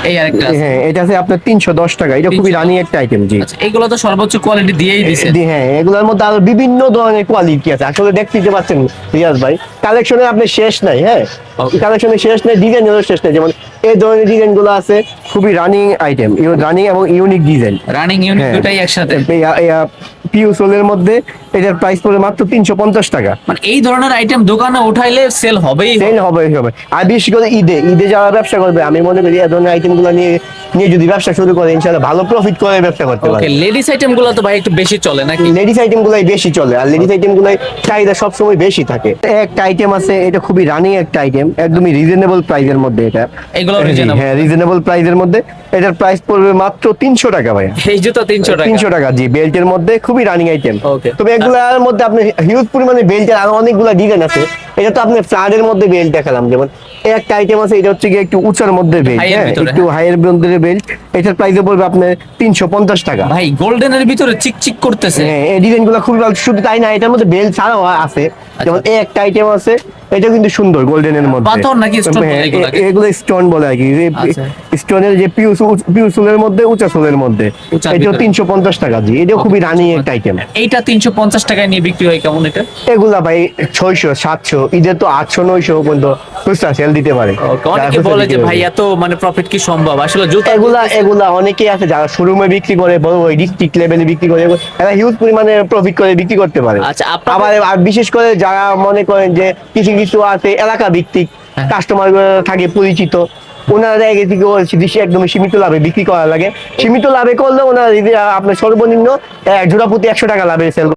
এই আরেকটা আছে। হ্যাঁ এটা আছে আপনার 310 টাকা, এটা খুবই রানিং একটা আইটেম। জি আচ্ছা, এগুলো তো সর্বোচ্চ কোয়ালিটি দিয়েই দিছে। হ্যাঁ এগুলোর মধ্যে আরো বিভিন্ন ধরনের কোয়ালিটি আছে, আসলে দেখতে পাচ্ছেন রিয়াজ ভাই, কালেকশনে আপনি শেষ নাই। হ্যাঁ Okay. কালেকশনে শেষ নাই, ডিজাইনেরও শেষ নাই। যেমন এই ধরনের ডিজাইন গুলো আছে, খুবই রানিং আইটেম, রানিং এবং ইউনিক ডিজাইন। রানিং ইউনিট দুটাই একসাথে। পিউ সোলের মধ্যে এটার প্রাইস পড়ে মাত্র 350 টাকা। মানে এই ধরনের আইটেম দোকানে উঠাইলে সেল হবেই হবে। সেল হবে হবে। আর বিশেষ করে ঈদে যারা ব্যবসা করবে, আমি মনে করি এই ধরনের আইটেম গুলো নিয়ে নিয়ে যদি ব্যবসা শুরু করে, ইনশাআল্লাহ ভালো প্রফিট করে ব্যবসা করতে পারে। ওকে, লেডিস আইটেম গুলো তো ভাই একটু বেশি চলে নাকি? লেডিস আইটেম গুলাই বেশি চলে, আর লেডিস আইটেম গুলাই চাহিদা সবসময় বেশি থাকে। একটা আইটেম আছে, এটা খুবই রানিং একটা আইটেম, একদমই রিজনেবল প্রাইসের মধ্যে। এটা এগুলো রিজনেবল? হ্যাঁ রিজনেবল প্রাইসের মধ্যে। এটার প্রাইস পড়বে মাত্র 300 টাকা ভাই। এই জুতো 300 টাকা? 300 টাকা, জি। বেল্টের মধ্যে খুবই রানিং আইটেম। Okay. তবে এগুলার মধ্যে আপনি হিউজ পরিমাণে বেল্টের আরো অনেকগুলো ডিজাইন আছে। এটা তো আপনি ফ্লাডের মধ্যে বেল্ট দেখালাম, যেমন এই একটা আইটেম আছে, এটা হচ্ছে কি একটু উঁচার মধ্যে বেল্ট। High এর হ্যাঁ ভিতরে, একটু হাইয়ের মধ্যে বেল্ট। এটার প্রাইসে পড়বে আপনার 350 টাকা। ভাই গোল্ডেনের ভিতরে চিকচিক করতেছে। হ্যাঁ এই ডিজাইন গুলো খুবই ভালো। শুধু তাই না, এটার মধ্যে বেল্ট ছাড়াও আছে। যেমন এই একটা আইটেম আছে, এটা কিন্তু সুন্দর, গোল্ডেনের মধ্যে। পাথর নাকি স্টোন বলে হ্যাঁ, এগুলাকে? এগুলো স্টোন বলে আর কি। আচ্ছা। স্টোনের যে পিউ সোলের মধ্যে, উঁচা সোলের মধ্যে, উঁচার এটাও ভিতরে। 350 টাকা। জি এটাও খুবই রানিং একটা আইটেম। এইটা 350 টাকায় নিয়ে বিক্রি হয় কেমন এটা? এগুলা ভাই 600 700, ঈদের তো 800 900 পর্যন্ত খুচরা সেল দিতে পারে। অনেকে বলে যে ভাই এত মানে প্রফিট কি সম্ভব? আসলে জুতা এগুলা অনেকেই আছে যারা শোরুমে বিক্রি করে, বড় বড় ডিস্ট্রিক্ট লেভেলে বিক্রি করে, এরা হিউজ পরিমাণে প্রফিট করে বিক্রি করতে পারে। আচ্ছা, আপনাদের- আবার আর বিশেষ করে যারা মনে করেন যে কিছু কিছু আছে এলাকা ভিত্তিক কাস্টমার থাকে পরিচিত, ওনারা জায়গা থেকে একদম সীমিত লাভে বিক্রি করা লাগে। সীমিত লাভে করলে ওনারা আপনার সর্বনিম্ন জোড়া প্রতি 100 টাকা লাভে সেল